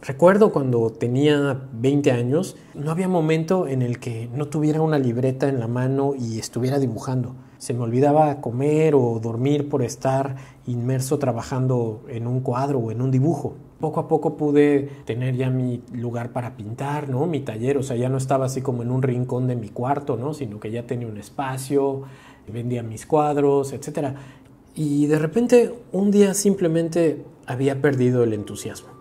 Recuerdo cuando tenía 20 años, no había momento en el que no tuviera una libreta en la mano y estuviera dibujando. Se me olvidaba comer o dormir por estar inmerso trabajando en un cuadro o en un dibujo. Poco a poco pude tener ya mi lugar para pintar, ¿no? Mi taller, o sea, ya no estaba así como en un rincón de mi cuarto, ¿no? Sino que ya tenía un espacio, vendía mis cuadros, etcétera. Y de repente, un día simplemente había perdido el entusiasmo.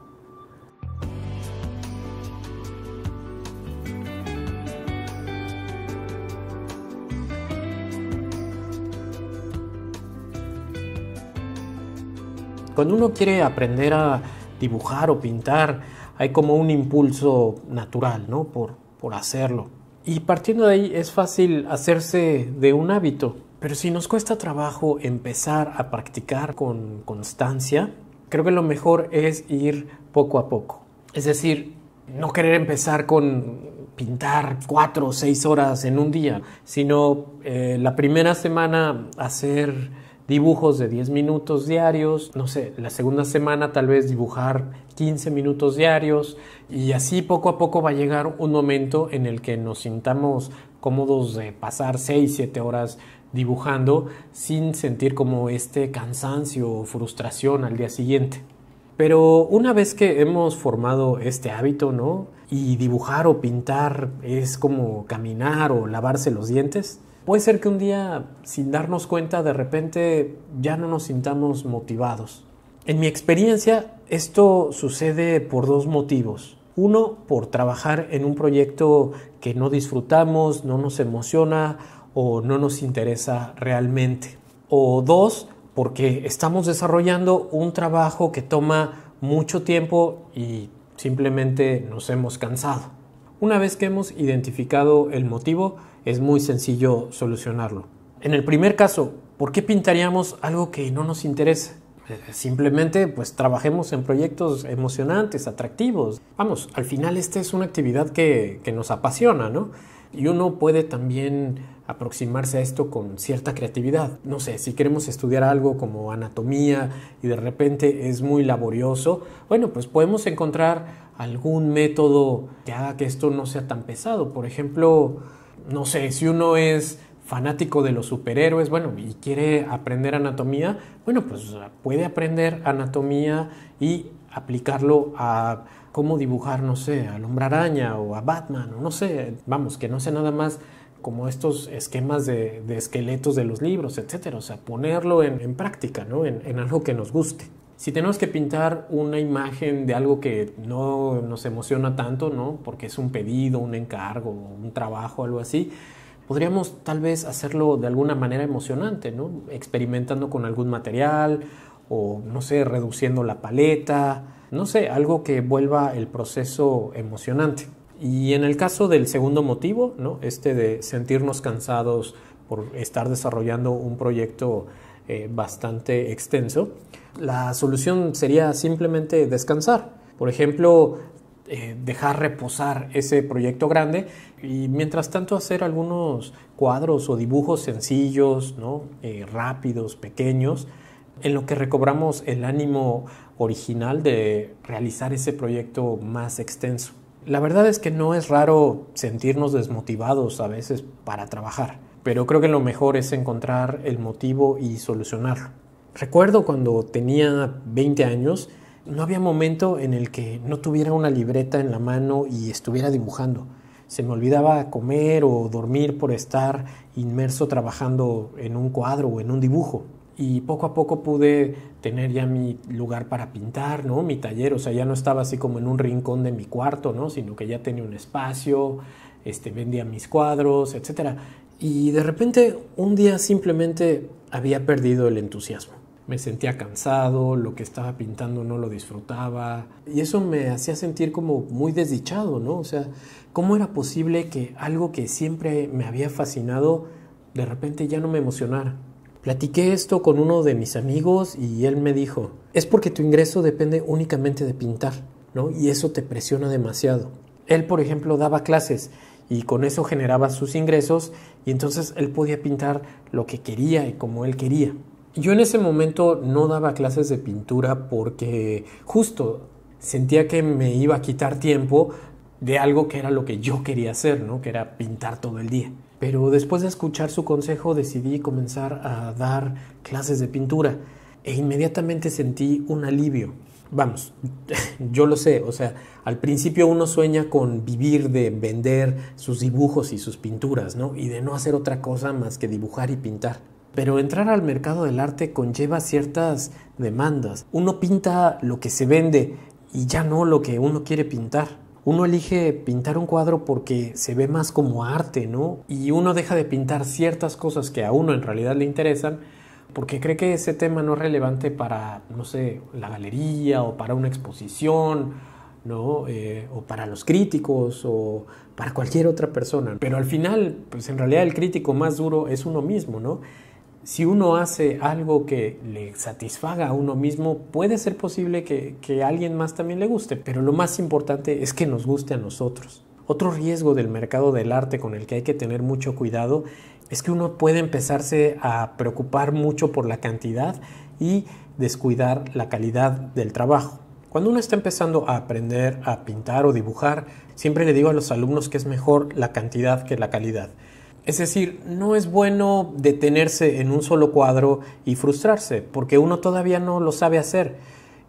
Cuando uno quiere aprender a dibujar o pintar, hay como un impulso natural, ¿no? Por hacerlo. Y partiendo de ahí es fácil hacerse de un hábito. Pero si nos cuesta trabajo empezar a practicar con constancia, creo que lo mejor es ir poco a poco. Es decir, no querer empezar con pintar 4 o 6 horas en un día, sino la primera semana hacer dibujos de 10 minutos diarios, no sé, la segunda semana tal vez dibujar 15 minutos diarios y así poco a poco va a llegar un momento en el que nos sintamos cómodos de pasar 6, 7 horas dibujando sin sentir como este cansancio o frustración al día siguiente. Pero una vez que hemos formado este hábito, ¿no? Y dibujar o pintar es como caminar o lavarse los dientes, puede ser que un día, sin darnos cuenta, de repente ya no nos sintamos motivados. En mi experiencia, esto sucede por 2 motivos. Uno, por trabajar en un proyecto que no disfrutamos, no nos emociona o no nos interesa realmente. O 2, porque estamos desarrollando un trabajo que toma mucho tiempo y simplemente nos hemos cansado. Una vez que hemos identificado el motivo, es muy sencillo solucionarlo. En el primer caso, ¿por qué pintaríamos algo que no nos interesa? Simplemente pues trabajemos en proyectos emocionantes, atractivos. Vamos, al final esta es una actividad que nos apasiona, ¿no? Y uno puede también aproximarse a esto con cierta creatividad. No sé, si queremos estudiar algo como anatomía y de repente es muy laborioso, bueno, pues podemos encontrar algún método que haga que esto no sea tan pesado. Por ejemplo, no sé, si uno es fanático de los superhéroes, bueno, y quiere aprender anatomía, bueno, pues puede aprender anatomía y aplicarlo a cómo dibujar, no sé, al Hombre Araña o a Batman, o no sé, vamos, que no sea nada más como estos esquemas de esqueletos de los libros, etcétera. O sea, ponerlo en práctica, ¿no? En algo que nos guste. Si tenemos que pintar una imagen de algo que no nos emociona tanto, ¿no? Porque es un pedido, un encargo, un trabajo, algo así, podríamos tal vez hacerlo de alguna manera emocionante, ¿no? Experimentando con algún material o, no sé, reduciendo la paleta, no sé, algo que vuelva el proceso emocionante. Y en el caso del segundo motivo, ¿no? Este de sentirnos cansados por estar desarrollando un proyecto bastante extenso, la solución sería simplemente descansar. Por ejemplo, dejar reposar ese proyecto grande y mientras tanto hacer algunos cuadros o dibujos sencillos, ¿no? Rápidos, pequeños, en lo que recobramos el ánimo original de realizar ese proyecto más extenso. La verdad es que no es raro sentirnos desmotivados a veces para trabajar, pero creo que lo mejor es encontrar el motivo y solucionarlo. Recuerdo cuando tenía 20 años, no había momento en el que no tuviera una libreta en la mano y estuviera dibujando. Se me olvidaba comer o dormir por estar inmerso trabajando en un cuadro o en un dibujo. Y poco a poco pude tener ya mi lugar para pintar, ¿no? Mi taller, o sea, ya no estaba así como en un rincón de mi cuarto, ¿no? Sino que ya tenía un espacio, vendía mis cuadros, etcétera. Y de repente un día simplemente había perdido el entusiasmo. Me sentía cansado, lo que estaba pintando no lo disfrutaba y eso me hacía sentir como muy desdichado, ¿no? O sea, ¿cómo era posible que algo que siempre me había fascinado de repente ya no me emocionara? Platiqué esto con uno de mis amigos y él me dijo, es porque tu ingreso depende únicamente de pintar, ¿no? Y eso te presiona demasiado. Él, por ejemplo, daba clases y con eso generaba sus ingresos y entonces él podía pintar lo que quería y como él quería. Yo en ese momento no daba clases de pintura porque justo sentía que me iba a quitar tiempo de algo que era lo que yo quería hacer, ¿no? Que era pintar todo el día. Pero después de escuchar su consejo decidí comenzar a dar clases de pintura e inmediatamente sentí un alivio. Vamos, yo lo sé, o sea, al principio uno sueña con vivir de vender sus dibujos y sus pinturas, ¿no? Y de no hacer otra cosa más que dibujar y pintar. Pero entrar al mercado del arte conlleva ciertas demandas. Uno pinta lo que se vende y ya no lo que uno quiere pintar. Uno elige pintar un cuadro porque se ve más como arte, ¿no? Y uno deja de pintar ciertas cosas que a uno en realidad le interesan porque cree que ese tema no es relevante para, no sé, la galería o para una exposición, ¿no? O para los críticos o para cualquier otra persona. Pero al final, pues en realidad el crítico más duro es uno mismo, ¿no? Si uno hace algo que le satisfaga a uno mismo, puede ser posible que a alguien más también le guste, pero lo más importante es que nos guste a nosotros. Otro riesgo del mercado del arte con el que hay que tener mucho cuidado es que uno puede empezarse a preocupar mucho por la cantidad y descuidar la calidad del trabajo. Cuando uno está empezando a aprender a pintar o dibujar, siempre le digo a los alumnos que es mejor la cantidad que la calidad. Es decir, no es bueno detenerse en un solo cuadro y frustrarse, porque uno todavía no lo sabe hacer.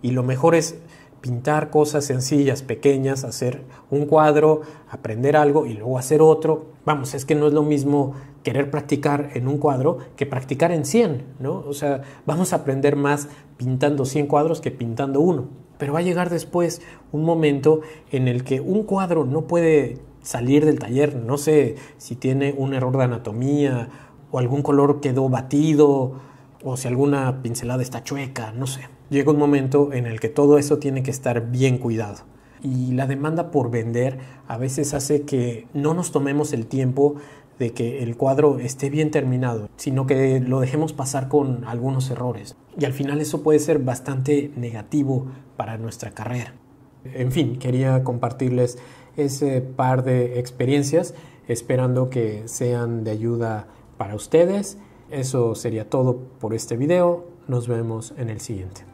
Y lo mejor es pintar cosas sencillas, pequeñas, hacer un cuadro, aprender algo y luego hacer otro. Vamos, es que no es lo mismo querer practicar en un cuadro que practicar en 100, ¿no? O sea, vamos a aprender más pintando 100 cuadros que pintando uno. Pero va a llegar después un momento en el que un cuadro no puede salir del taller, no sé si tiene un error de anatomía o algún color quedó batido o si alguna pincelada está chueca, no sé. Llega un momento en el que todo eso tiene que estar bien cuidado y la demanda por vender a veces hace que no nos tomemos el tiempo de que el cuadro esté bien terminado, sino que lo dejemos pasar con algunos errores y al final eso puede ser bastante negativo para nuestra carrera. En fin, quería compartirles ese par de experiencias, esperando que sean de ayuda para ustedes. Eso sería todo por este video. Nos vemos en el siguiente.